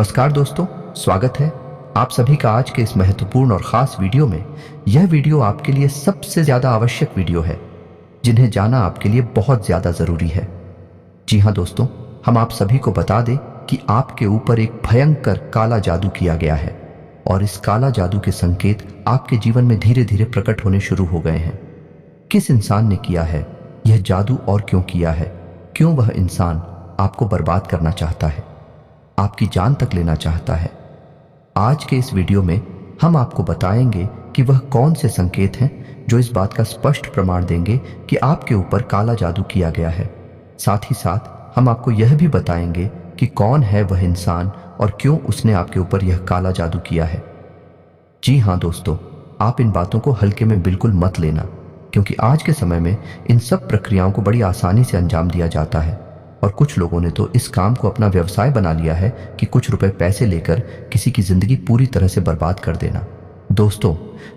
नमस्कार दोस्तों, स्वागत है आप सभी का आज के इस महत्वपूर्ण और खास वीडियो में। यह वीडियो आपके लिए सबसे ज्यादा आवश्यक वीडियो है, जिन्हें जाना आपके लिए बहुत ज्यादा जरूरी है। जी हाँ दोस्तों, हम आप सभी को बता दें कि आपके ऊपर एक भयंकर काला जादू किया गया है और इस काला जादू के संकेत आपके जीवन में धीरे धीरे प्रकट होने शुरू हो गए हैं। किस इंसान ने किया है यह जादू और क्यों किया है? क्यों वह इंसान आपको बर्बाद करना चाहता है, आपकी जान तक लेना चाहता है? आज के इस वीडियो में हम आपको बताएंगे कि वह कौन से संकेत हैं जो इस बात का स्पष्ट प्रमाण देंगे कि आपके ऊपर काला जादू किया गया है। साथ ही साथ हम आपको यह भी बताएंगे कि कौन है वह इंसान और क्यों उसने आपके ऊपर यह काला जादू किया है। जी हाँ दोस्तों, आप इन बातों को हल्के में बिल्कुल मत लेना, क्योंकि आज के समय में इन सब प्रक्रियाओं को बड़ी आसानी से अंजाम दिया जाता है और कुछ लोगों ने तो इस काम को अपना व्यवसाय बना लिया है कि कुछ रुपए पैसे लेकर किसी की जिंदगी पूरी तरह से बर्बाद कर देना। दोस्तों,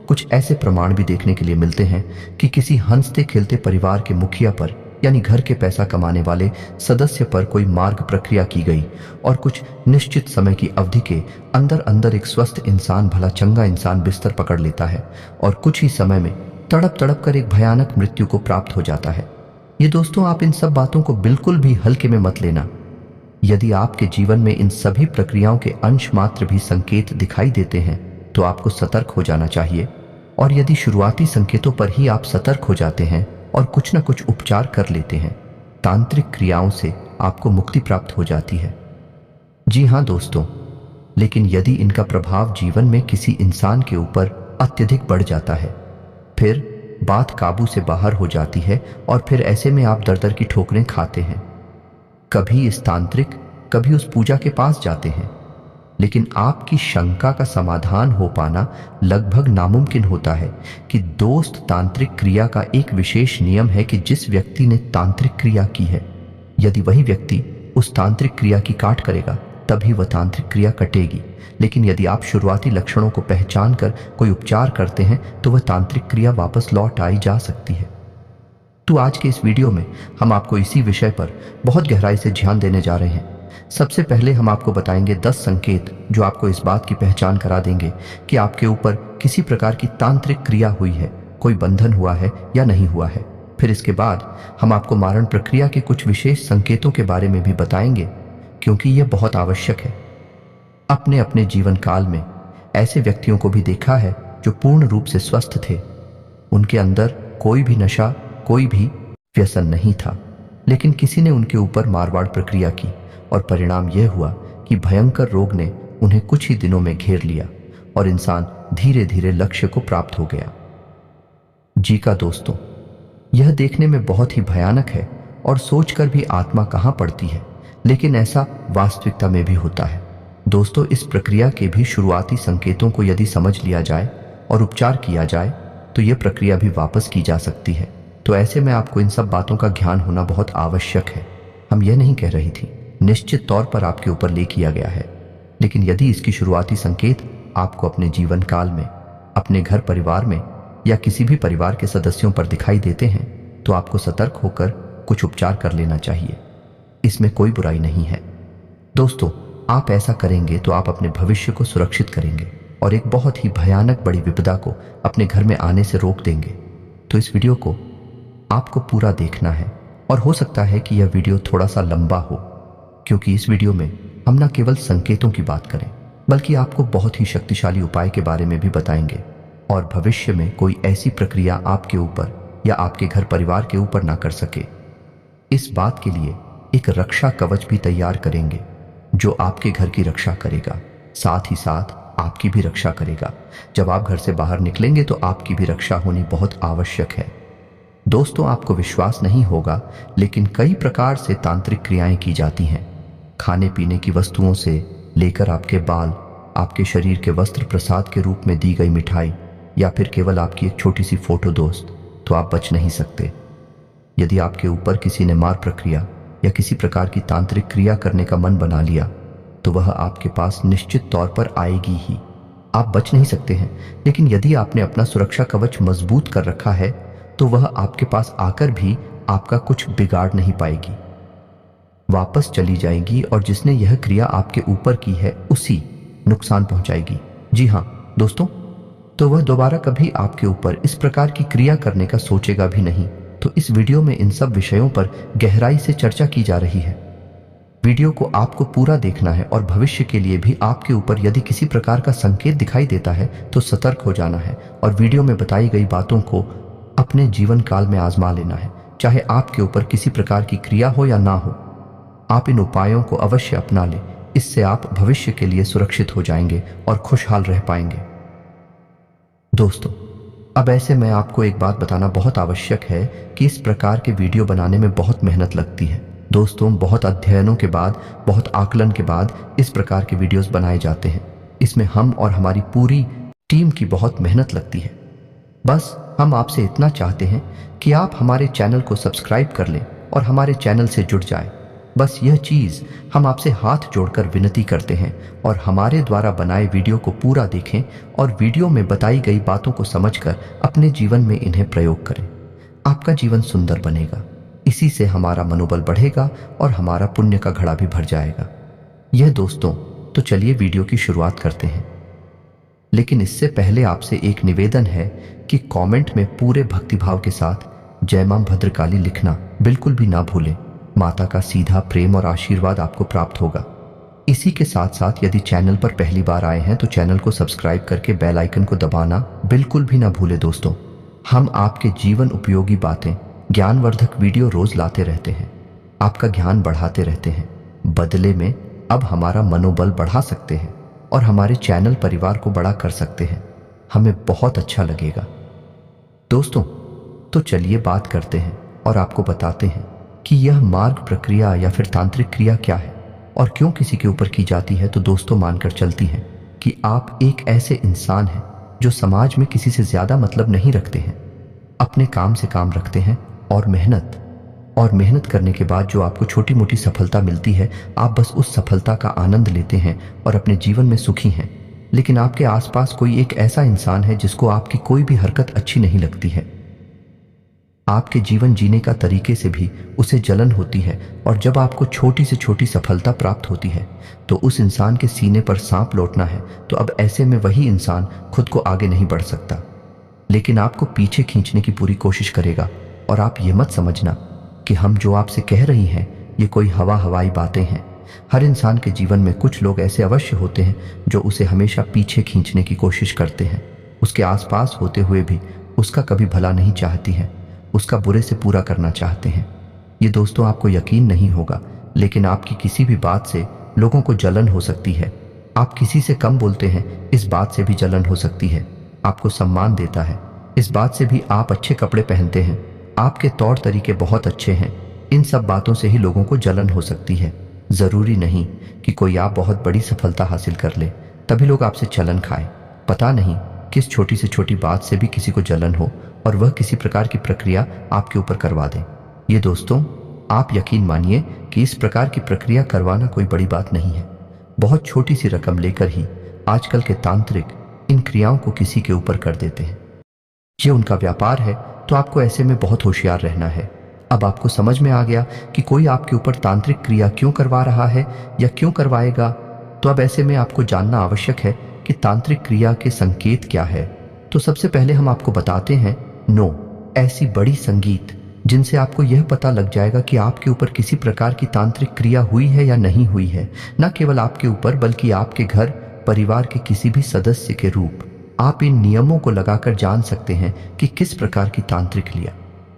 कुछ ऐसे प्रमाण भी देखने के लिए मिलते हैं कि किसी हंसते खेलते परिवार के मुखिया पर, यानी घर के पैसा कमाने वाले सदस्य पर कोई मार्ग प्रक्रिया की गई और कुछ निश्चित समय की अवधि के अंदर अंदर एक स्वस्थ इंसान, भला चंगा इंसान बिस्तर पकड़ लेता है और कुछ ही समय में तड़प तड़प कर एक भयानक मृत्यु को प्राप्त हो जाता है। ये दोस्तों, आप इन सब बातों को बिल्कुल भी हल्के में मत लेना। यदि आपके जीवन में इन सभी प्रक्रियाओं के अंश मात्र भी संकेत दिखाई देते हैं तो आपको सतर्क हो जाना चाहिए। और यदि शुरुआती संकेतों पर ही आप सतर्क हो जाते हैं और कुछ न कुछ उपचार कर लेते हैं, तांत्रिक क्रियाओं से आपको मुक्ति प्राप्त हो जाती है। जी हाँ दोस्तों, लेकिन यदि इनका प्रभाव जीवन में किसी इंसान के ऊपर अत्यधिक बढ़ जाता है, फिर बात काबू से बाहर हो जाती है और फिर ऐसे में आप दर दर की ठोकरें खाते हैं। कभी इस तांत्रिक, कभी उस पूजा के पास जाते हैं, लेकिन आपकी शंका का समाधान हो पाना लगभग नामुमकिन होता है कि दोस्त, तांत्रिक क्रिया का एक विशेष नियम है कि जिस व्यक्ति ने तांत्रिक क्रिया की है, यदि वही व्यक्ति उस तांत्रिक क्रिया की काट करेगा तभी वह तांत्रिक क्रिया कटेगी। लेकिन यदि आप शुरुआती लक्षणों को पहचान कर कोई उपचार करते हैं तो वह तांत्रिक क्रिया वापस लौट आई जा सकती है। तो आज के इस वीडियो में हम आपको इसी विषय पर बहुत गहराई से ध्यान देने जा रहे हैं। सबसे पहले हम आपको बताएंगे 10 संकेत जो आपको इस बात की पहचान करा देंगे कि आपके ऊपर किसी प्रकार की तांत्रिक क्रिया हुई है, कोई बंधन हुआ है या नहीं हुआ है। फिर इसके बाद हम आपको मारण प्रक्रिया के कुछ विशेष संकेतों के बारे में भी बताएंगे, क्योंकि यह बहुत आवश्यक है। अपने अपने जीवन काल में ऐसे व्यक्तियों को भी देखा है जो पूर्ण रूप से स्वस्थ थे, उनके अंदर कोई भी नशा, कोई भी व्यसन नहीं था, लेकिन किसी ने उनके ऊपर मारवाड़ प्रक्रिया की और परिणाम यह हुआ कि भयंकर रोग ने उन्हें कुछ ही दिनों में घेर लिया और इंसान धीरे धीरे लक्ष्य को प्राप्त हो गया। जी का दोस्तों, यह देखने में बहुत ही भयानक है और सोचकर भी आत्मा कहां पड़ती है, लेकिन ऐसा वास्तविकता में भी होता है। दोस्तों, इस प्रक्रिया के भी शुरुआती संकेतों को यदि समझ लिया जाए और उपचार किया जाए तो यह प्रक्रिया भी वापस की जा सकती है। तो ऐसे में आपको इन सब बातों का ज्ञान होना बहुत आवश्यक है। हम यह नहीं कह रही थी, निश्चित तौर पर आपके ऊपर ले किया गया है, लेकिन यदि इसकी शुरुआती संकेत आपको अपने जीवन काल में, अपने घर परिवार में या किसी भी परिवार के सदस्यों पर दिखाई देते हैं तो आपको सतर्क होकर कुछ उपचार कर लेना चाहिए। इसमें कोई बुराई नहीं है। दोस्तों, आप ऐसा करेंगे तो आप अपने भविष्य को सुरक्षित करेंगे और एक बहुत ही भयानक बड़ी विपदा को अपने घर में आने से रोक देंगे। तो इस वीडियो को आपको पूरा देखना है और हो सकता है कि यह वीडियो थोड़ा सा लंबा हो, क्योंकि इस वीडियो में हम न केवल संकेतों की बात करें बल्कि आपको बहुत ही शक्तिशाली उपाय के बारे में भी बताएंगे और भविष्य में कोई ऐसी प्रक्रिया आपके ऊपर या आपके घर परिवार के ऊपर ना कर सके। इस बात के लिए एक रक्षा कवच भी तैयार करेंगे जो आपके घर की रक्षा करेगा, साथ ही साथ आपकी भी रक्षा करेगा। जब आप घर से बाहर निकलेंगे तो आपकी भी रक्षा होनी बहुत आवश्यक है। दोस्तों, आपको विश्वास नहीं होगा, लेकिन कई प्रकार से तांत्रिक क्रियाएं की जाती हैं। खाने पीने की वस्तुओं से लेकर आपके बाल, आपके शरीर के वस्त्र, प्रसाद के रूप में दी गई मिठाई या फिर केवल आपकी एक छोटी सी फोटो दोस्त, तो आप बच नहीं सकते। यदि आपके ऊपर किसी ने मार प्रक्रिया या किसी प्रकार की तांत्रिक क्रिया करने का मन बना लिया तो वह आपके पास निश्चित तौर पर आएगी ही। आप बच नहीं सकते हैं, लेकिन यदि आपने अपना सुरक्षा कवच मजबूत कर रखा है तो वह आपके पास आकर भी आपका कुछ बिगाड़ नहीं पाएगी। वापस चली जाएंगी और जिसने यह क्रिया आपके ऊपर की है उसी नुकसान पहुंचाएगी। जी हाँ दोस्तों, तो वह दोबारा कभी आपके ऊपर इस प्रकार की क्रिया करने का सोचेगा भी नहीं। तो इस वीडियो में इन सब विषयों पर गहराई से चर्चा की जा रही है। वीडियो को आपको पूरा देखना है और भविष्य के लिए भी आपके ऊपर यदि किसी प्रकार का संकेत दिखाई देता है तो सतर्क हो जाना है और वीडियो में बताई गई बातों को अपने जीवन काल में आजमा लेना है, चाहे आपके ऊपर किसी प्रकार की क्रिया हो या ना हो। आप इन उपायों को अवश्य अपना लें, इससे आप भविष्य के लिए सुरक्षित हो जाएंगे और खुशहाल रह पाएंगे। दोस्तों, अब ऐसे में आपको एक बात बताना बहुत आवश्यक है कि इस प्रकार के वीडियो बनाने में बहुत मेहनत लगती है। दोस्तों, बहुत अध्ययनों के बाद, बहुत आकलन के बाद इस प्रकार के वीडियोस बनाए जाते हैं। इसमें हम और हमारी पूरी टीम की बहुत मेहनत लगती है। बस हम आपसे इतना चाहते हैं कि आप हमारे चैनल को सब्सक्राइब कर लें और हमारे चैनल से जुड़ जाएं। बस यह चीज़ हम आपसे हाथ जोड़कर विनती करते हैं और हमारे द्वारा बनाए वीडियो को पूरा देखें और वीडियो में बताई गई बातों को समझकर अपने जीवन में इन्हें प्रयोग करें। आपका जीवन सुंदर बनेगा, इसी से हमारा मनोबल बढ़ेगा और हमारा पुण्य का घड़ा भी भर जाएगा। यह दोस्तों, तो चलिए वीडियो की शुरुआत करते हैं। लेकिन इससे पहले आपसे एक निवेदन है कि कमेंट में पूरे भक्तिभाव के साथ जय मां भद्रकाली लिखना बिल्कुल भी ना भूलें। माता का सीधा प्रेम और आशीर्वाद आपको प्राप्त होगा। इसी के साथ साथ यदि चैनल पर पहली बार आए हैं तो चैनल को सब्सक्राइब करके बेल आइकन को दबाना बिल्कुल भी ना भूलें। दोस्तों, हम आपके जीवन उपयोगी बातें, ज्ञानवर्धक वीडियो रोज लाते रहते हैं, आपका ज्ञान बढ़ाते रहते हैं। बदले में अब हमारा मनोबल बढ़ा सकते हैं और हमारे चैनल परिवार को बड़ा कर सकते हैं। हमें बहुत अच्छा लगेगा। दोस्तों, तो चलिए बात करते हैं और आपको बताते हैं कि यह मार्ग प्रक्रिया या फिर तांत्रिक क्रिया क्या है और क्यों किसी के ऊपर की जाती है। तो दोस्तों, मानकर चलती हैं कि आप एक ऐसे इंसान हैं जो समाज में किसी से ज्यादा मतलब नहीं रखते हैं, अपने काम से काम रखते हैं और मेहनत करने के बाद जो आपको छोटी मोटी सफलता मिलती है, आप बस उस सफलता का आनंद लेते हैं और अपने जीवन में सुखी हैं। लेकिन आपके आसपास कोई एक ऐसा इंसान है जिसको आपकी कोई भी हरकत अच्छी नहीं लगती है। आपके जीवन जीने का तरीके से भी उसे जलन होती है और जब आपको छोटी से छोटी सफलता प्राप्त होती है तो उस इंसान के सीने पर सांप लौटना है। तो अब ऐसे में वही इंसान खुद को आगे नहीं बढ़ सकता, लेकिन आपको पीछे खींचने की पूरी कोशिश करेगा। और आप ये मत समझना कि हम जो आपसे कह रही हैं ये कोई हवाई बातें हैं। हर इंसान के जीवन में कुछ लोग ऐसे अवश्य होते हैं जो उसे हमेशा पीछे खींचने की कोशिश करते हैं, उसके आसपास होते हुए भी उसका कभी भला नहीं चाहती हैं, उसका बुरे से पूरा करना चाहते हैं। ये दोस्तों, आपको यकीन नहीं होगा, लेकिन आपकी किसी भी बात से लोगों को जलन हो सकती है। आप किसी से कम बोलते हैं, इस बात से भी जलन हो सकती है। आपको सम्मान देता है, इस बात से भी। आप अच्छे कपड़े पहनते हैं, आपके तौर तरीके बहुत अच्छे हैं, इन सब बातों से ही लोगों को जलन हो सकती है। जरूरी नहीं कि कोई आप बहुत बड़ी सफलता हासिल कर ले तभी लोग आपसे जलन खाएं। पता नहीं किस छोटी से छोटी बात से भी किसी को जलन हो और वह किसी प्रकार की प्रक्रिया आपके ऊपर करवा दे। ये दोस्तों, आप यकीन मानिए कि इस प्रकार की प्रक्रिया करवाना कोई बड़ी बात नहीं है। बहुत छोटी सी रकम लेकर ही आजकल के तांत्रिक इन क्रियाओं को किसी के ऊपर कर देते हैं। ये उनका व्यापार है, तो आपको ऐसे में बहुत होशियार रहना है। अब आपको समझ में आ गया कि कोई आपके ऊपर तांत्रिक क्रिया क्यों करवा रहा है या क्यों करवाएगा। तो अब ऐसे में आपको जानना आवश्यक है कि तांत्रिक क्रिया के संकेत क्या है। तो सबसे पहले हम आपको बताते हैं 9 ऐसी बड़ी संगीत जिनसे आपको यह पता लग जाएगा कि आपके ऊपर किसी प्रकार की तांत्रिक क्रिया हुई है या नहीं हुई है। न केवल आपके ऊपर बल्कि आपके घर परिवार के किसी भी सदस्य के रूप। आप इन नियमों को लगाकर जान सकते हैं कि किस प्रकार की तांत्रिक क्रिया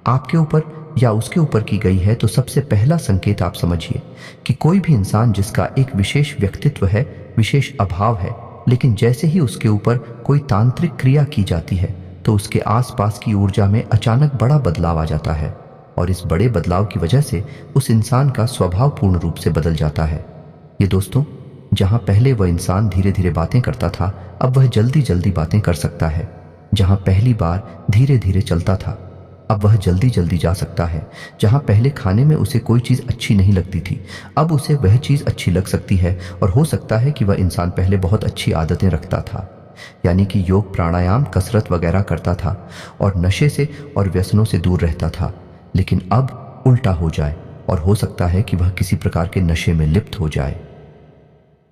आपके ऊपर या उसके ऊपर की गई है। तो सबसे पहला संकेत आप समझिए कि कोई भी इंसान जिसका एक विशेष व्यक्तित्व है, विशेष अभाव है, लेकिन जैसे ही उसके ऊपर कोई तांत्रिक क्रिया की जाती है तो उसके आसपास की ऊर्जा में अचानक बड़ा बदलाव आ जाता है और इस बड़े बदलाव की वजह से उस इंसान का स्वभाव पूर्ण रूप से बदल जाता है। ये दोस्तों, जहां पहले वह इंसान धीरे धीरे बातें करता था, अब वह जल्दी जल्दी बातें कर सकता है। जहां पहली बार धीरे धीरे चलता था, अब वह जल्दी जल्दी जा सकता है। जहां पहले खाने में उसे कोई चीज़ अच्छी नहीं लगती थी, अब उसे वह चीज़ अच्छी लग सकती है। और हो सकता है कि वह इंसान पहले बहुत अच्छी आदतें रखता था, यानी कि योग, प्राणायाम, कसरत वगैरह करता था और नशे से और व्यसनों से दूर रहता था, लेकिन अब उल्टा हो जाए और हो सकता है कि वह किसी प्रकार के नशे में लिप्त हो जाए,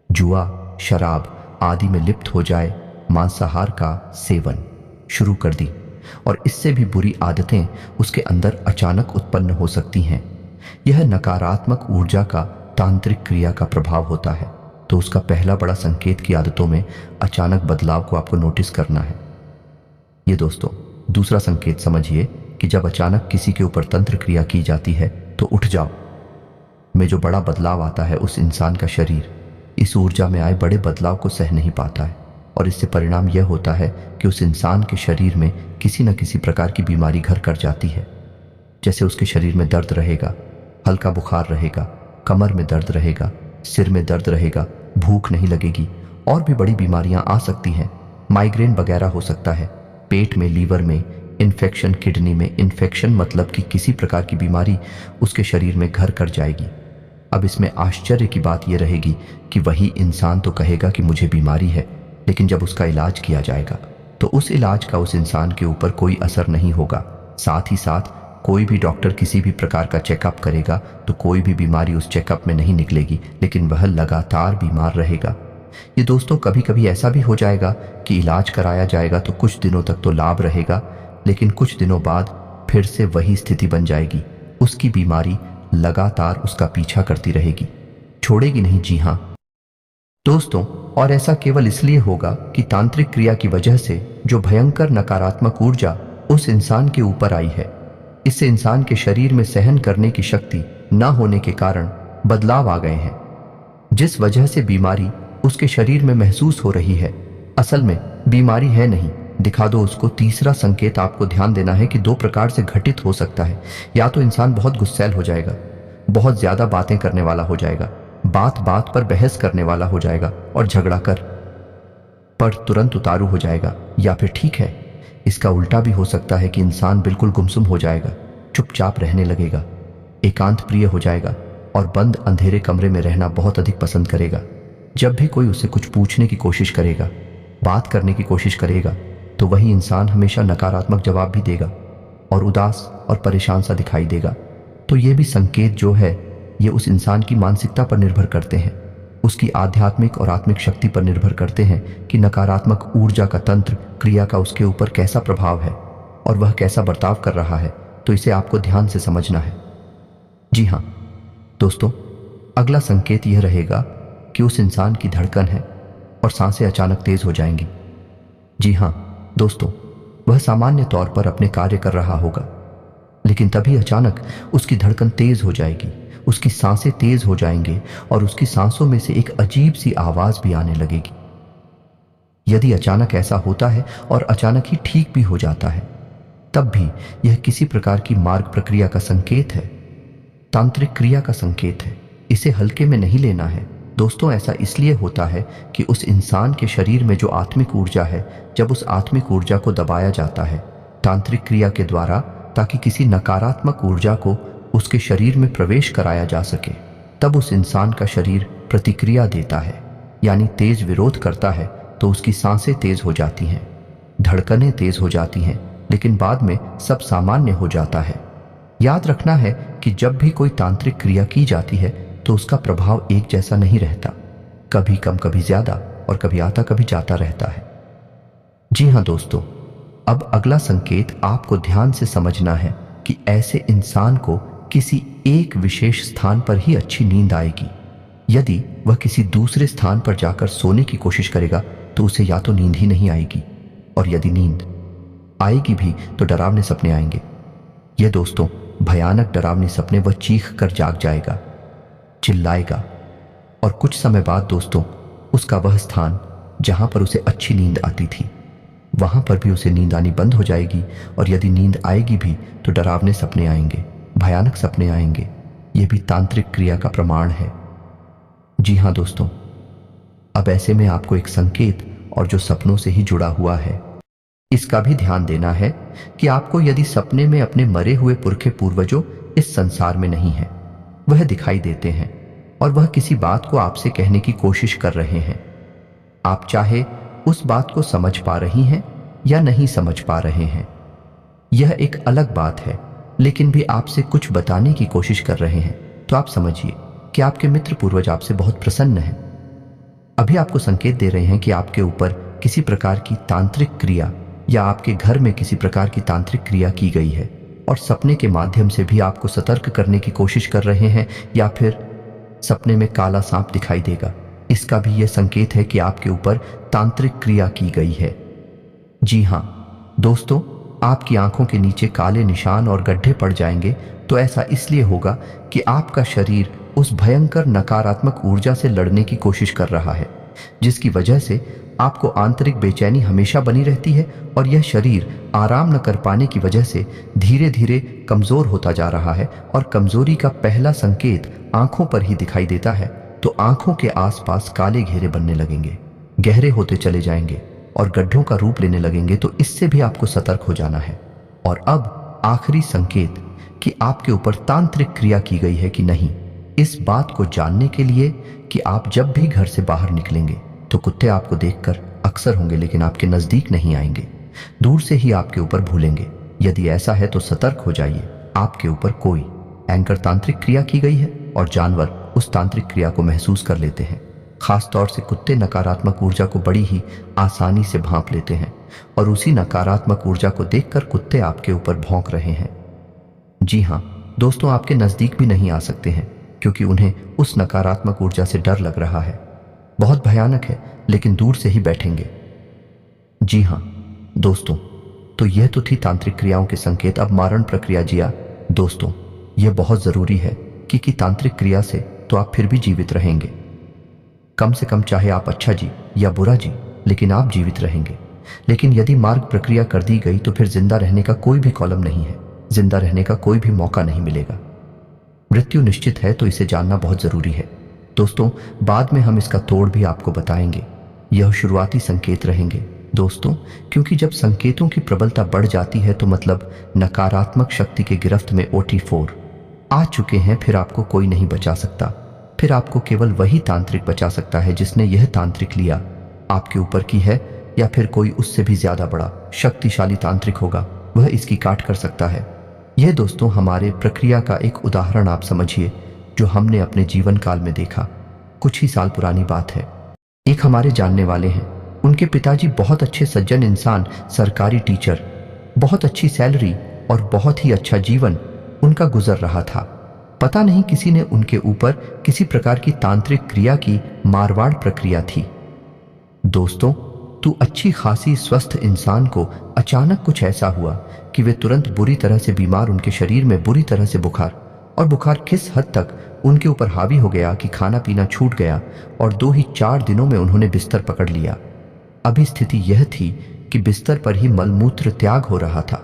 जुआ, शराब आदि में लिप्त हो जाए, मांसाहार का सेवन शुरू कर दी और इससे भी बुरी आदतें उसके अंदर अचानक उत्पन्न हो सकती हैं। यह नकारात्मक ऊर्जा का तांत्रिक क्रिया का प्रभाव होता है। तो उसका पहला बड़ा संकेत की आदतों में अचानक बदलाव को आपको नोटिस करना है। ये दोस्तों दूसरा संकेत समझिए कि जब अचानक किसी के ऊपर तंत्र क्रिया की जाती है तो उठ जाओ में जो बड़ा बदलाव आता है, उस इंसान का शरीर इस ऊर्जा में आए बड़े बदलाव को सह नहीं पाता है और इससे परिणाम यह होता है कि उस इंसान के शरीर में किसी न किसी प्रकार की बीमारी घर कर जाती है। जैसे उसके शरीर में दर्द रहेगा, हल्का बुखार रहेगा, कमर में दर्द रहेगा, सिर में दर्द रहेगा, भूख नहीं लगेगी और भी बड़ी बीमारियां आ सकती हैं। माइग्रेन वगैरह हो सकता है, पेट में, लीवर में इन्फेक्शन, किडनी में इन्फेक्शन, मतलब कि किसी प्रकार की बीमारी उसके शरीर में घर कर जाएगी। अब इसमें आश्चर्य की बात यह रहेगी कि वही इंसान तो कहेगा कि मुझे बीमारी है, लेकिन जब उसका इलाज किया जाएगा तो उस इलाज का उस इंसान के ऊपर कोई असर नहीं होगा। साथ ही साथ कोई भी डॉक्टर किसी भी प्रकार का चेकअप करेगा तो कोई भी बीमारी उस चेकअप में नहीं निकलेगी, लेकिन वह लगातार बीमार रहेगा। ये दोस्तों कभी कभी ऐसा भी हो जाएगा कि इलाज कराया जाएगा तो कुछ दिनों तक तो लाभ रहेगा, लेकिन कुछ दिनों बाद फिर से वही स्थिति बन जाएगी। उसकी बीमारी लगातार उसका पीछा करती रहेगी, छोड़ेगी नहीं। जी हाँ दोस्तों, और ऐसा केवल इसलिए होगा कि तांत्रिक क्रिया की वजह से जो भयंकर नकारात्मक ऊर्जा उस इंसान के ऊपर आई है, इससे इंसान के शरीर में सहन करने की शक्ति न होने के कारण बदलाव आ गए हैं, जिस वजह से बीमारी उसके शरीर में महसूस हो रही है। असल में बीमारी है नहीं, दिखा दो उसको। तीसरा संकेत आपको ध्यान देना है कि दो प्रकार से घटित हो सकता है। या तो इंसान बहुत गुस्सैल हो जाएगा, बहुत ज्यादा बातें करने वाला हो जाएगा, बात बात पर बहस करने वाला हो जाएगा और झगड़ा कर पर तुरंत उतारू हो जाएगा। या फिर ठीक है, इसका उल्टा भी हो सकता है कि इंसान बिल्कुल गुमसुम हो जाएगा, चुपचाप रहने लगेगा, एकांत प्रिय हो जाएगा और बंद अंधेरे कमरे में रहना बहुत अधिक पसंद करेगा। जब भी कोई उसे कुछ पूछने की कोशिश करेगा, बात करने की कोशिश करेगा, तो वही इंसान हमेशा नकारात्मक जवाब भी देगा और उदास और परेशान सा दिखाई देगा। तो ये भी संकेत जो है ये उस इंसान की मानसिकता पर निर्भर करते हैं, उसकी आध्यात्मिक और आत्मिक शक्ति पर निर्भर करते हैं कि नकारात्मक ऊर्जा का तंत्र क्रिया का उसके ऊपर कैसा प्रभाव है और वह कैसा बर्ताव कर रहा है। तो इसे आपको ध्यान से समझना है। जी हाँ दोस्तों, अगला संकेत यह रहेगा कि उस इंसान की धड़कन है और सांसें अचानक तेज हो जाएंगी। जी हाँ दोस्तों, वह सामान्य तौर पर अपने कार्य कर रहा होगा, लेकिन तभी अचानक उसकी धड़कन तेज हो जाएगी, उसकी सांसें तेज हो जाएंगे और उसकी सांसों में से एक अजीब सी आवाज भी आने लगेगी। यदि अचानक ऐसा होता है और अचानक ही ठीक भी हो जाता है, तब भी यह किसी प्रकार की मार्ग प्रक्रिया का संकेत है, तांत्रिक क्रिया का संकेत है। इसे हल्के में नहीं लेना है दोस्तों। ऐसा इसलिए होता है कि उस इंसान के शरीर में जो आत्मिक ऊर्जा है, जब उस आत्मिक ऊर्जा को दबाया जाता है तांत्रिक क्रिया के द्वारा, ताकि किसी नकारात्मक ऊर्जा को उसके शरीर में प्रवेश कराया जा सके, तब उस इंसान का शरीर प्रतिक्रिया देता है, यानी तेज विरोध करता है। तो उसकी सांसें तेज हो जाती हैं, धड़कनें तेज हो जाती हैं, लेकिन बाद में सब सामान्य हो जाता है। याद रखना है कि जब भी कोई तांत्रिक क्रिया की जाती है तो उसका प्रभाव एक जैसा नहीं रहता, कभी कम कभी ज्यादा और कभी आता कभी जाता रहता है। जी हाँ दोस्तों, अब अगला संकेत आपको ध्यान से समझना है कि ऐसे इंसान को किसी एक विशेष स्थान पर ही अच्छी नींद आएगी। यदि वह किसी दूसरे स्थान पर जाकर सोने की कोशिश करेगा तो उसे या तो नींद ही नहीं आएगी, और यदि नींद आएगी भी तो डरावने सपने आएंगे। ये दोस्तों भयानक डरावने सपने, वह चीख कर जाग जाएगा, चिल्लाएगा, और कुछ समय बाद दोस्तों उसका वह स्थान जहां पर उसे अच्छी नींद आती थी वहां पर भी उसे नींद आनी बंद हो जाएगी, और यदि नींद आएगी भी तो डरावने सपने आएंगे, भयानक सपने आएंगे। यह भी तांत्रिक क्रिया का प्रमाण है। जी हाँ दोस्तों, अब ऐसे में आपको एक संकेत और जो सपनों से ही जुड़ा हुआ है, इसका भी ध्यान देना है कि आपको यदि सपने में अपने मरे हुए पुरखे पूर्वजों इस संसार में नहीं है, वह दिखाई देते हैं और वह किसी बात को आपसे कहने की कोशिश कर रहे हैं, आप चाहे उस बात को समझ पा रही हैं या नहीं समझ पा रहे हैं, यह एक अलग बात है, लेकिन भी आपसे कुछ बताने की कोशिश कर रहे हैं। तो आप समझिए कि आपके मित्र पूर्वज आपसे बहुत प्रसन्न हैं। अभी आपको संकेत दे रहे हैं कि आपके ऊपर किसी प्रकार की तांत्रिक क्रिया या आपके घर में किसी प्रकार की तांत्रिक क्रिया की गई है, और सपने के माध्यम से भी आपको सतर्क करने की कोशिश कर रहे हैं, या फिर सपने में काला सांप दिखाई देगा। इसका भी यह संकेत है कि आपके ऊपर तांत्रिक क्रिया की गई है। जी हाँ दोस्तों, आपकी आंखों के नीचे काले निशान और गड्ढे पड़ जाएंगे तो ऐसा इसलिए होगा कि आपका शरीर उस भयंकर नकारात्मक ऊर्जा से लड़ने की कोशिश कर रहा है, जिसकी वजह से आपको आंतरिक बेचैनी हमेशा बनी रहती है, और यह शरीर आराम न कर पाने की वजह से धीरे धीरे कमजोर होता जा रहा है। और कमजोरी का पहला संकेत आंखों पर ही दिखाई देता है, तो आंखों के आसपास काले घेरे बनने लगेंगे, गहरे होते चले जाएंगे और गड्ढों का रूप लेने लगेंगे। तो इससे भी आपको सतर्क हो जाना है। और अब आखिरी संकेत कि आपके ऊपर तांत्रिक क्रिया की गई है कि नहीं, इस बात को जानने के लिए कि आप जब भी घर से बाहर निकलेंगे तो कुत्ते आपको देखकर अक्सर होंगे, लेकिन आपके नजदीक नहीं आएंगे, दूर से ही आपके ऊपर भूलेंगे। यदि ऐसा है तो सतर्क हो जाइए, आपके ऊपर कोई एंकर तांत्रिक क्रिया की गई है और जानवर उस तांत्रिक क्रिया को महसूस कर लेते हैं। खास तौर से कुत्ते नकारात्मक ऊर्जा को बड़ी ही आसानी से भांप लेते हैं, और उसी नकारात्मक ऊर्जा को देखकर कुत्ते आपके ऊपर भौंक रहे हैं। जी हाँ दोस्तों, आपके नजदीक भी नहीं आ सकते हैं क्योंकि उन्हें उस नकारात्मक ऊर्जा से डर लग रहा है। बहुत भयानक है, लेकिन दूर से ही बैठेंगे। जी हाँ दोस्तों, तो यह तो थी तांत्रिक क्रियाओं के संकेत। अब मारण प्रक्रिया। जिया दोस्तों, यह बहुत जरूरी है कि तांत्रिक क्रिया से तो आप फिर भी जीवित रहेंगे, कम से कम चाहे आप अच्छा जी या बुरा जी, लेकिन आप जीवित रहेंगे। लेकिन यदि मार्ग प्रक्रिया कर दी गई तो फिर जिंदा रहने का कोई भी कॉलम नहीं है, जिंदा रहने का कोई भी मौका नहीं मिलेगा। मृत्यु निश्चित है, तो इसे जानना बहुत जरूरी है दोस्तों। बाद में हम इसका तोड़ भी आपको बताएंगे। यह शुरुआती संकेत रहेंगे दोस्तों, क्योंकि जब संकेतों की प्रबलता बढ़ जाती है तो मतलब नकारात्मक शक्ति के गिरफ्त में OT4 आ चुके हैं। फिर आपको कोई नहीं बचा सकता, फिर आपको केवल वही तांत्रिक बचा सकता है जिसने यह तांत्रिक लिया आपके ऊपर की है, या फिर कोई उससे भी ज्यादा बड़ा शक्तिशाली तांत्रिक होगा, वह इसकी काट कर सकता है। यह दोस्तों हमारे प्रक्रिया का एक उदाहरण आप समझिए, जो हमने अपने जीवन काल में देखा। कुछ ही साल पुरानी बात है। एक हमारे जानने वाले हैं, उनके पिताजी बहुत अच्छे सज्जन इंसान, सरकारी टीचर, बहुत अच्छी सैलरी और बहुत ही अच्छा जीवन उनका गुजर रहा था। पता नहीं किसी ने उनके ऊपर किसी प्रकार की तांत्रिक क्रिया की मारवाड़ प्रक्रिया थी। दोस्तों, तू अच्छी खासी स्वस्थ इंसान को अचानक कुछ ऐसा हुआ कि वे तुरंत बुरी तरह से बीमार, उनके शरीर में बुरी तरह से बुखार, और बुखार किस हद तक उनके ऊपर हावी हो गया कि खाना पीना छूट गया, और 2 ही 4 दिनों में उन्होंने बिस्तर पकड़ लिया। अभी स्थिति यह थी कि बिस्तर पर ही मलमूत्र त्याग हो रहा था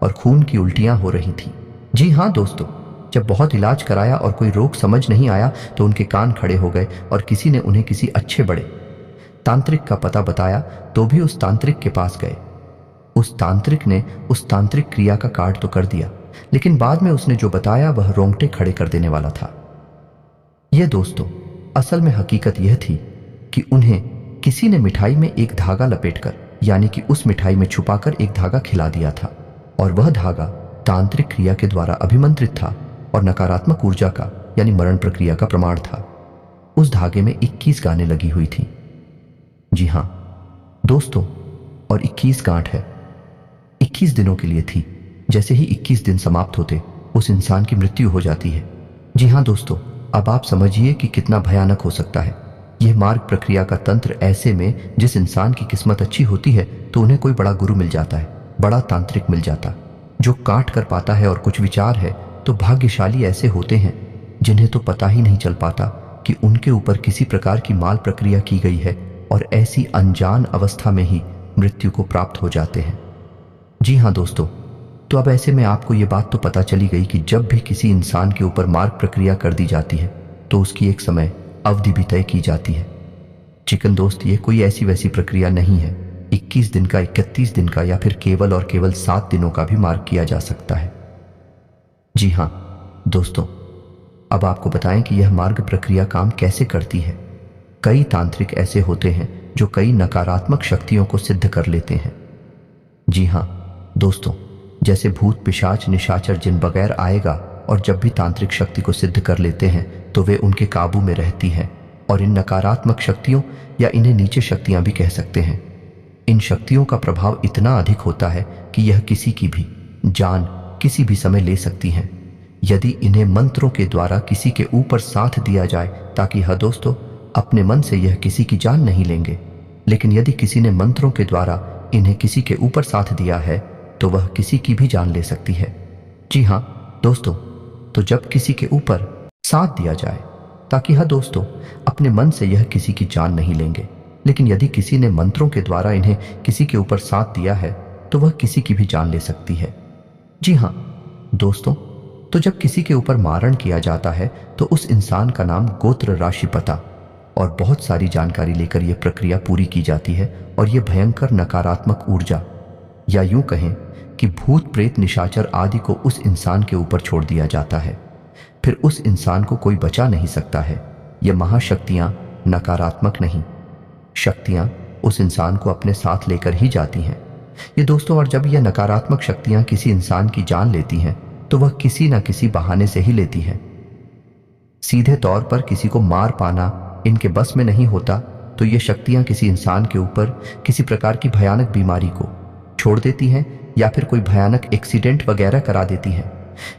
और खून की उल्टियां हो रही थी। जी हाँ दोस्तों, जब बहुत इलाज कराया और कोई रोग समझ नहीं आया तो उनके कान खड़े हो गए और किसी ने उन्हें किसी अच्छे बड़े तांत्रिक का पता बताया, तो भी उस तांत्रिक के पास गए। उस तांत्रिक ने उस तांत्रिक क्रिया का कार्ड तो कर दिया, लेकिन बाद में उसने जो बताया वह रोंगटे खड़े कर देने वाला था। यह दोस्तों असल में हकीकत यह थी कि उन्हें किसी ने मिठाई में एक धागा लपेटकर, यानी कि उस मिठाई में छुपाकर एक धागा खिला दिया था, और वह धागा तांत्रिक क्रिया के द्वारा अभिमंत्रित था और नकारात्मक ऊर्जा का यानी मरण प्रक्रिया का प्रमाण था। उस धागे में 21 गानें लगी हुई थी। जी हाँ दोस्तों, और 21 गांठ है, 21 दिनों के लिए थी। जैसे ही 21 दिन समाप्त होते उस इंसान की मृत्यु हो जाती है। जी हाँ दोस्तों, अब आप समझिए कि कितना भयानक हो सकता है यह मार्ग प्रक्रिया का तंत्र। ऐसे में जिस इंसान की किस्मत अच्छी होती है तो उन्हें कोई बड़ा गुरु मिल जाता है, बड़ा तांत्रिक मिल जाता, जो काट कर पाता है। और कुछ विचार है तो भाग्यशाली ऐसे होते हैं जिन्हें तो पता ही नहीं चल पाता कि उनके ऊपर किसी प्रकार की माल प्रक्रिया की गई है, और ऐसी अनजान अवस्था में ही मृत्यु को प्राप्त हो जाते हैं। जी हाँ दोस्तों, तो अब ऐसे में आपको ये बात तो पता चली गई कि जब भी किसी इंसान के ऊपर मार्ग प्रक्रिया कर दी जाती है तो उसकी एक समय अवधि भी तय की जाती है। चिकन दोस्त, ये कोई ऐसी वैसी प्रक्रिया नहीं है। 21 दिन का, 31 दिन का, या फिर केवल और केवल 7 दिनों का भी मार्ग किया जा सकता है। जी हाँ दोस्तों, अब आपको बताएं कि यह मार्ग प्रक्रिया काम कैसे करती है। कई तांत्रिक ऐसे होते हैं जो कई नकारात्मक शक्तियों को सिद्ध कर लेते हैं। जी हाँ दोस्तों, जैसे भूत, पिशाच, निशाचर, जिन वगैरह आएगा और जब भी तांत्रिक शक्ति को सिद्ध कर लेते हैं तो वे उनके काबू में रहती हैं। और इन नकारात्मक शक्तियों, या इन्हें नीचे शक्तियां भी कह सकते हैं, इन शक्तियों का प्रभाव इतना अधिक होता है कि यह किसी की भी जान किसी भी समय ले सकती हैं, यदि इन्हें मंत्रों के द्वारा किसी के ऊपर साथ दिया जाए। ताकि हाँ दोस्तों, अपने मन से यह किसी की जान नहीं लेंगे, लेकिन यदि किसी ने मंत्रों के द्वारा इन्हें किसी के ऊपर साथ दिया है तो वह किसी की भी जान ले सकती है। जी हाँ दोस्तों, तो जब किसी के ऊपर साथ दिया जाए, ताकि हाँ दोस्तों, अपने मन से यह किसी की जान नहीं लेंगे, लेकिन यदि किसी ने मंत्रों के द्वारा इन्हें किसी के ऊपर साथ दिया है तो वह किसी की भी जान ले सकती है। जी हाँ दोस्तों, तो जब किसी के ऊपर मारण किया जाता है तो उस इंसान का नाम, गोत्र, राशि, पता और बहुत सारी जानकारी लेकर यह प्रक्रिया पूरी की जाती है। और यह भयंकर नकारात्मक ऊर्जा, या यूं कहें कि भूत प्रेत निशाचर आदि को उस इंसान के ऊपर छोड़ दिया जाता है। फिर उस इंसान को कोई बचा नहीं सकता है। ये महाशक्तियां नकारात्मक नहीं, शक्तियां उस इंसान को अपने साथ लेकर ही जाती हैं। ये दोस्तों, और जब यह नकारात्मक शक्तियां किसी इंसान की जान लेती हैं तो वह किसी न किसी बहाने से ही लेती हैं। सीधे तौर पर किसी को मार पाना इनके बस में नहीं होता, तो ये शक्तियां किसी इंसान के ऊपर किसी प्रकार की भयानक बीमारी को छोड़ देती हैं, या फिर कोई भयानक एक्सीडेंट वगैरह करा देती हैं,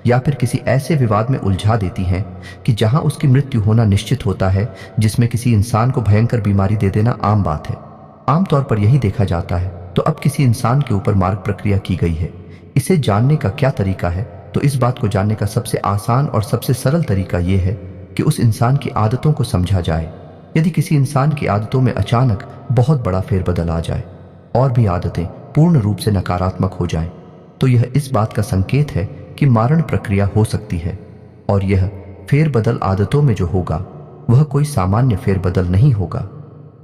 या फिर किसी ऐसे विवाद में उलझा देती हैं कि जहां उसकी मृत्यु होना निश्चित होता है, जिसमें किसी इंसान को भयंकर बीमारी दे देना आम बात है। आमतौर पर यही देखा जाता है। तो अब किसी इंसान के ऊपर मार्ग प्रक्रिया की गई है, इसे जानने का क्या तरीका है? तो इस बात को जानने का सबसे आसान और सबसे सरल तरीका यह है कि उस इंसान की आदतों को समझा जाए। यदि किसी इंसान की आदतों में अचानक बहुत बड़ा फेरबदल आ जाए और भी आदतें पूर्ण रूप से नकारात्मक हो जाएं, तो यह इस बात का संकेत है कि मारण प्रक्रिया हो सकती है। और यह फेरबदल आदतों में जो होगा वह कोई सामान्य फेरबदल नहीं होगा।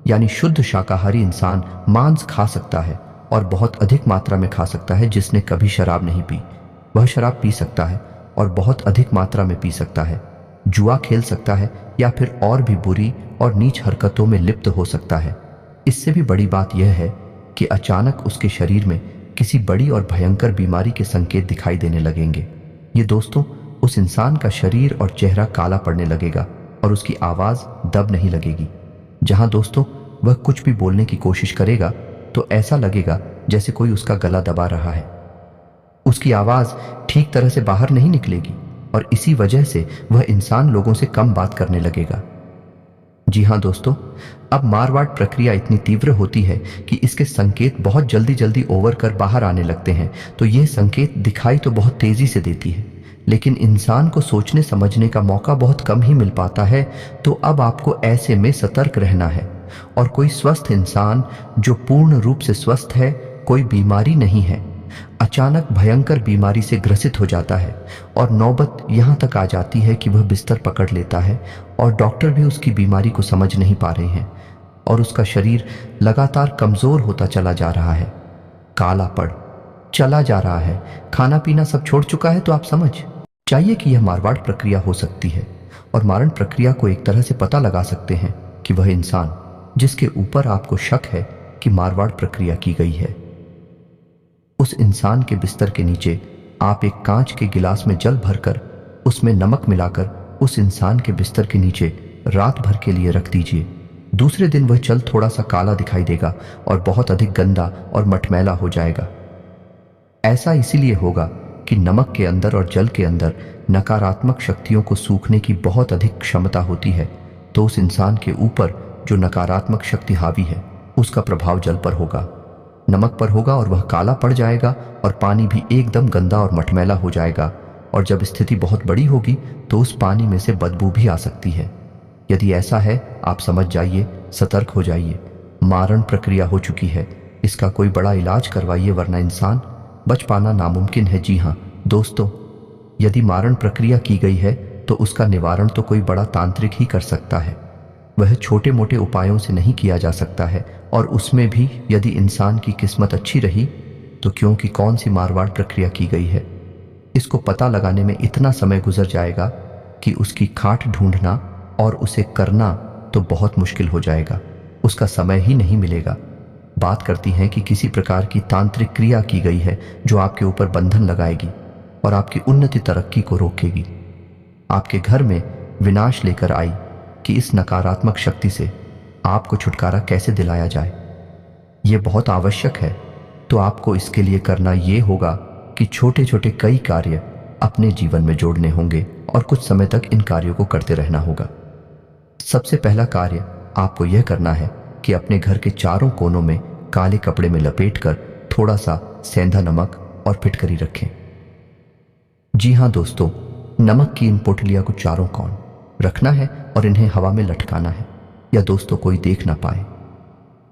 यानी शुद्ध शाकाहारी इंसान मांस खा सकता है और बहुत अधिक मात्रा में खा सकता है। जिसने कभी शराब नहीं पी वह शराब पी सकता है और बहुत अधिक मात्रा में पी सकता है। जुआ खेल सकता है या फिर और भी बुरी और नीच हरकतों में लिप्त हो सकता है। इससे भी बड़ी बात यह है कि अचानक उसके शरीर में किसी बड़ी और भयंकर बीमारी के संकेत दिखाई देने लगेंगे। ये दोस्तों, उस इंसान का शरीर और चेहरा काला पड़ने लगेगा और उसकी आवाज़ दब नहीं लगेगी। जहां दोस्तों वह कुछ भी बोलने की कोशिश करेगा तो ऐसा लगेगा जैसे कोई उसका गला दबा रहा है। उसकी आवाज़ ठीक तरह से बाहर नहीं निकलेगी और इसी वजह से वह इंसान लोगों से कम बात करने लगेगा। जी हाँ दोस्तों, अब मारवाड़ प्रक्रिया इतनी तीव्र होती है कि इसके संकेत बहुत जल्दी जल्दी ओवर कर बाहर आने लगते हैं। तो यह संकेत दिखाई तो बहुत तेजी से देती है, लेकिन इंसान को सोचने समझने का मौका बहुत कम ही मिल पाता है। तो अब आपको ऐसे में सतर्क रहना है। और कोई स्वस्थ इंसान जो पूर्ण रूप से स्वस्थ है, कोई बीमारी नहीं है, अचानक भयंकर बीमारी से ग्रसित हो जाता है और नौबत यहाँ तक आ जाती है कि वह बिस्तर पकड़ लेता है और डॉक्टर भी उसकी बीमारी को समझ नहीं पा रहे हैं और उसका शरीर लगातार कमज़ोर होता चला जा रहा है, काला पड़ चला जा रहा है, खाना पीना सब छोड़ चुका है। तो आप समझ चाहिए कि यह मारवाड़ प्रक्रिया हो सकती है। और मारण प्रक्रिया को एक तरह से पता लगा सकते हैं कि वह इंसान जिसके ऊपर आपको शक है कि मारवाड़ प्रक्रिया की गई है, उस इंसान के बिस्तर के नीचे आप एक कांच के गिलास में जल भरकर उसमें नमक मिलाकर उस इंसान के बिस्तर के नीचे रात भर के लिए रख दीजिए। दूसरे दिन वह जल थोड़ा सा काला दिखाई देगा और बहुत अधिक गंदा और मटमैला हो जाएगा। ऐसा इसीलिए होगा कि नमक के अंदर और जल के अंदर नकारात्मक शक्तियों को सूखने की बहुत अधिक क्षमता होती है। तो उस इंसान के ऊपर जो नकारात्मक शक्ति हावी है उसका प्रभाव जल पर होगा, नमक पर होगा और वह काला पड़ जाएगा और पानी भी एकदम गंदा और मटमैला हो जाएगा। और जब स्थिति बहुत बड़ी होगी तो उस पानी में से बदबू भी आ सकती है। यदि ऐसा है, आप समझ जाइए, सतर्क हो जाइए, मारण प्रक्रिया हो चुकी है। इसका कोई बड़ा इलाज करवाइए, वरना इंसान बच पाना नामुमकिन है। जी हाँ दोस्तों, यदि मारण प्रक्रिया की गई है तो उसका निवारण तो कोई बड़ा तांत्रिक ही कर सकता है। वह छोटे मोटे उपायों से नहीं किया जा सकता है। और उसमें भी यदि इंसान की किस्मत अच्छी रही तो, क्योंकि कौन सी मारवाड़ प्रक्रिया की गई है इसको पता लगाने में इतना समय गुजर जाएगा कि उसकी खाट ढूंढना और उसे करना तो बहुत मुश्किल हो जाएगा, उसका समय ही नहीं मिलेगा। बात करती हैं कि किसी प्रकार की तांत्रिक क्रिया की गई है जो आपके ऊपर बंधन लगाएगी। और आपकी उन्नति तरक्की को रोकेगी। आपके घर में विनाश लेकर आई कि इस नकारात्मक शक्ति से आपको छुटकारा कैसे दिलाया जाए, ये बहुत आवश्यक है। तो आपको इसके लिए करना ये होगा कि छोटे छोटे कई कार्य अपने जीवन में जोड़ने होंगे और कुछ समय तक इन कार्यों को करते रहना होगा। सबसे पहला कार्य आपको यह करना है कि अपने घर के चारों कोनों में काले कपड़े में लपेटकर थोड़ा सा सेंधा नमक और फिटकरी रखें। जी हाँ दोस्तों, नमक की इन पोटलियां को चारों कोण रखना है और इन्हें हवा में लटकाना है, या दोस्तों कोई देख ना पाए,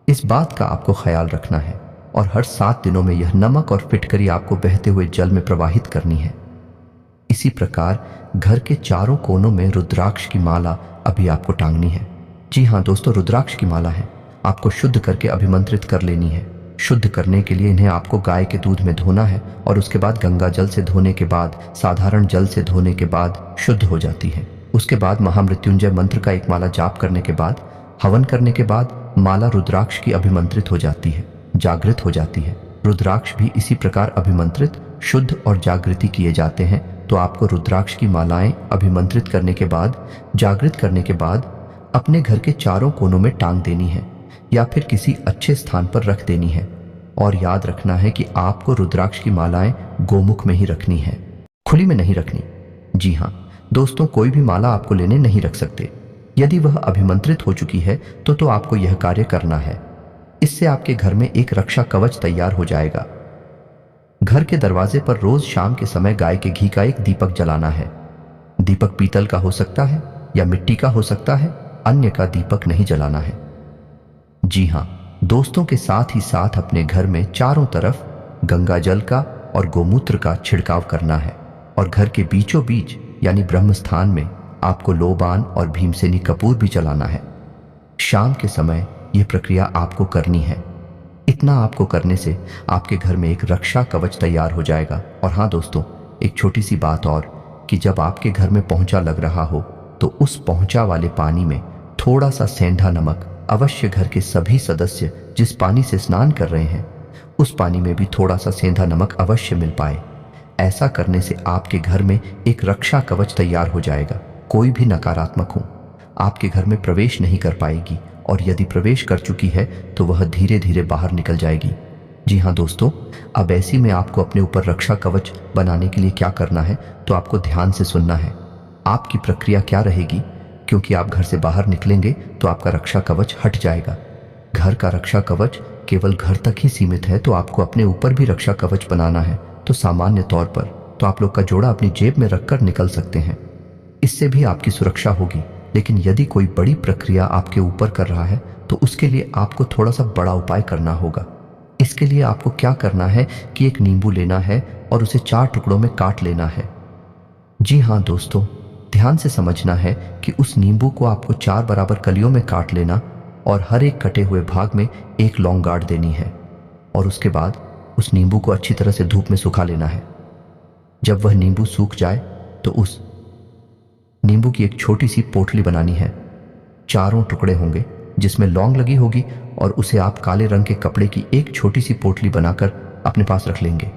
इस बात का आपको ख्याल रखना है। और हर 7 दिनों में यह नमक और फिटकरी आपको बहते हुए जल में प्रवाहित करनी है। इसी प्रकार घर के चारों कोनों में रुद्राक्ष की माला अभी आपको टांगनी है। जी हाँ दोस्तों, रुद्राक्ष की माला है, आपको शुद्ध करके अभिमंत्रित कर लेनी है। शुद्ध करने के लिए इन्हें आपको गाय के दूध में धोना है और उसके बाद गंगा जल से धोने के बाद, साधारण जल से धोने के बाद शुद्ध हो जाती है। उसके बाद महामृत्युंजय मंत्र का एक माला जाप करने के बाद, हवन करने के बाद माला रुद्राक्ष की अभिमंत्रित हो जाती है, जागृत हो जाती है। रुद्राक्ष भी इसी प्रकार अभिमंत्रित, शुद्ध और जागृति किए जाते हैं। तो आपको रुद्राक्ष की मालाएं अभिमंत्रित करने के बाद, जागृत करने के बाद अपने घर के चारों कोनों में टांग देनी है या फिर किसी अच्छे स्थान पर रख देनी है। और याद रखना है कि आपको रुद्राक्ष की मालाएं गोमुख में ही रखनी है, खुली में नहीं रखनी। जी हाँ दोस्तों, कोई भी माला आपको लेने नहीं रख सकते। यदि वह अभिमंत्रित हो चुकी है तो आपको यह कार्य करना है। इससे आपके घर में एक रक्षा कवच तैयार हो जाएगा। घर के दरवाजे पर रोज शाम के समय गाय के घी का एक दीपक जलाना है। दीपक पीतल का हो सकता है या मिट्टी का हो सकता है, अन्य का दीपक नहीं जलाना है। जी हाँ दोस्तों, के साथ ही साथ अपने घर में चारों तरफ गंगा जल का और गोमूत्र का छिड़काव करना है। और घर के बीचों बीच यानी ब्रह्म स्थान में आपको लोबान और भीमसेनी कपूर भी जलाना है। शाम के समय यह प्रक्रिया आपको करनी है। इतना आपको करने से आपके घर में एक रक्षा कवच तैयार हो जाएगा। और हाँ दोस्तों, एक छोटी सी बात और, कि जब आपके घर में पोंछा लग रहा हो तो उस पोंछा वाले पानी में थोड़ा सा सेंधा नमक अवश्य, घर के सभी सदस्य जिस पानी से स्नान कर रहे हैं उस पानी में भी थोड़ा सा सेंधा नमक अवश्य मिल पाए। ऐसा करने से आपके घर में एक रक्षा कवच तैयार हो जाएगा। कोई भी नकारात्मक हो आपके घर में प्रवेश नहीं कर पाएगी, और यदि प्रवेश कर चुकी है तो वह धीरे धीरे बाहर निकल जाएगी। जी हाँ दोस्तों, अब ऐसी में आपको अपने ऊपर रक्षा कवच बनाने के लिए क्या करना है, तो आपको ध्यान से सुनना है। आपकी प्रक्रिया क्या रहेगी, क्योंकि आप घर से बाहर निकलेंगे तो आपका रक्षा कवच हट जाएगा। घर का रक्षा कवच केवल घर तक ही सीमित है, तो आपको अपने ऊपर भी रक्षा कवच बनाना है। तो सामान्य तौर पर तो आप लोग का जोड़ा अपनी जेब में रखकर निकल सकते हैं, इससे भी आपकी सुरक्षा होगी। लेकिन यदि कोई बड़ी प्रक्रिया आपके ऊपर कर रहा है तो उसके लिए आपको थोड़ा सा बड़ा उपाय करना होगा। इसके लिए आपको क्या करना है कि एक नींबू लेना है और उसे 4 टुकड़ों में काट लेना है। जी हाँ दोस्तों, ध्यान से समझना है कि उस नींबू को आपको 4 बराबर कलियों में काट लेना और हर एक कटे हुए भाग में एक लौंग गाड़ देनी है। और उसके बाद उस नींबू को अच्छी तरह से धूप में सुखा लेना है। जब वह नींबू सूख जाए तो उस नींबू की एक छोटी सी पोटली बनानी है। 4 टुकड़े होंगे जिसमें लौंग लगी होगी, और उसे आप काले रंग के कपड़े की एक छोटी सी पोटली बनाकर अपने पास रख लेंगे।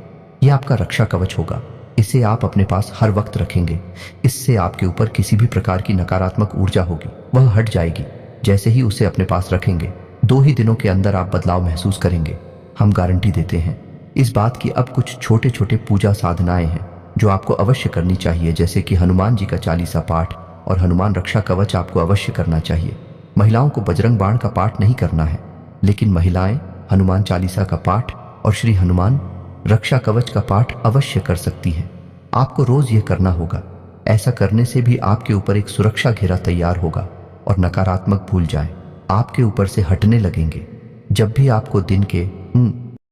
यह आपका रक्षा कवच होगा। इसे आप अपने पास हर वक्त रखेंगे। इससे आपके ऊपर किसी भी प्रकार की नकारात्मक ऊर्जा होगी वह हट जाएगी। जैसे ही उसे अपने पास रखेंगे 2 ही दिनों के अंदर आप बदलाव महसूस करेंगे। हम गारंटी देते हैं। इस बात की अब कुछ छोटे छोटे पूजा साधनाएं हैं जो आपको अवश्य करनी चाहिए, जैसे कि हनुमान जी का 40 पाठ और हनुमान रक्षा कवच आपको अवश्य करना चाहिए। महिलाओं को बजरंग बाण का पाठ नहीं करना है, लेकिन महिलाएं हनुमान 40 का पाठ और श्री हनुमान रक्षा कवच का पाठ अवश्य कर सकती हैं। आपको रोज यह करना होगा। ऐसा करने से भी आपके ऊपर एक सुरक्षा घेरा तैयार होगा और नकारात्मक भूल जाए आपके ऊपर से हटने लगेंगे। जब भी आपको दिन के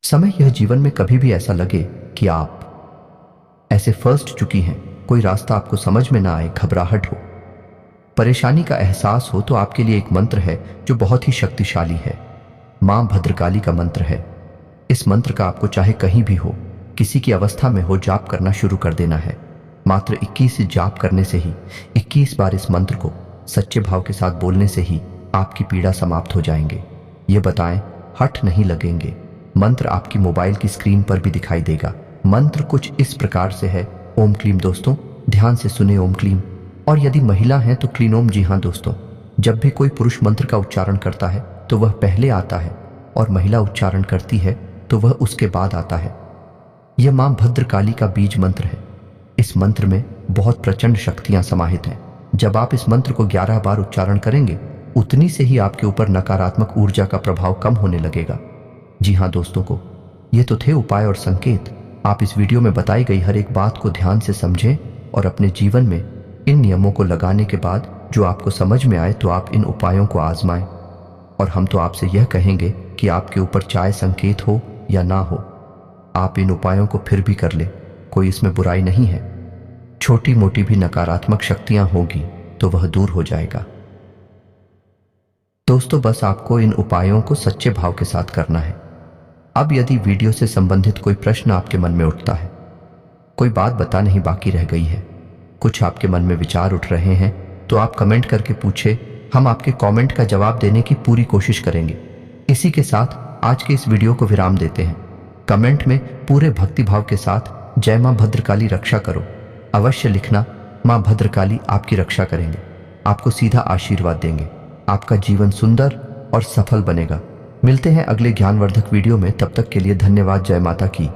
समय यह जीवन में कभी भी ऐसा लगे कि आप ऐसे फंस चुकी हैं, कोई रास्ता आपको समझ में ना आए, घबराहट हो, परेशानी का एहसास हो, तो आपके लिए एक मंत्र है जो बहुत ही शक्तिशाली है। मां भद्रकाली का मंत्र है। इस मंत्र का आपको चाहे कहीं भी हो, किसी की अवस्था में हो, जाप करना शुरू कर देना है। मात्र 21 जाप करने से ही, 21 बार इस मंत्र को सच्चे भाव के साथ बोलने से ही आपकी पीड़ा समाप्त हो जाएंगे। ये बताएं, हट नहीं लगेंगे। मंत्र आपकी मोबाइल की स्क्रीन पर भी दिखाई देगा। मंत्र कुछ इस प्रकार से है ओम क्लीम दोस्तों, ध्यान से सुने ओम क्लीम। और यदि महिला हैं तो क्लीन ओम। जी हाँ दोस्तों, जब भी कोई पुरुष मंत्र का उच्चारण करता है तो वह पहले आता है और महिला उच्चारण करती है तो वह उसके बाद आता है। यह मां भद्रकाली का बीज मंत्र है। इस मंत्र में बहुत प्रचंड शक्तियां समाहित हैं। जब आप इस मंत्र को 11 बार उच्चारण करेंगे उतनी से ही आपके ऊपर नकारात्मक ऊर्जा का प्रभाव कम होने लगेगा। जी हाँ दोस्तों को, ये तो थे उपाय और संकेत। आप इस वीडियो में बताई गई हर एक बात को ध्यान से समझें और अपने जीवन में इन नियमों को लगाने के बाद जो आपको समझ में आए तो आप इन उपायों को आजमाएं। और हम तो आपसे यह कहेंगे कि आपके ऊपर चाहे संकेत हो या ना हो, आप इन उपायों को फिर भी कर ले, कोई इसमें बुराई नहीं है। छोटी मोटी भी नकारात्मक शक्तियां होगी तो वह दूर हो जाएगा। दोस्तों बस आपको इन उपायों को सच्चे भाव के साथ करना है। अब यदि वीडियो से संबंधित कोई प्रश्न आपके मन में उठता है, कोई बात बता नहीं बाकी रह गई है, कुछ आपके मन में विचार उठ रहे हैं, तो आप कमेंट करके पूछे, हम आपके कमेंट का जवाब देने की पूरी कोशिश करेंगे। इसी के साथ आज के इस वीडियो को विराम देते हैं। कमेंट में पूरे भक्तिभाव के साथ जय मां भद्रकाली रक्षा करो अवश्य लिखना। मां भद्रकाली आपकी रक्षा करेंगे, आपको सीधा आशीर्वाद देंगे, आपका जीवन सुंदर और सफल बनेगा। मिलते हैं अगले ज्ञानवर्धक वीडियो में, तब तक के लिए धन्यवाद। जय माता की।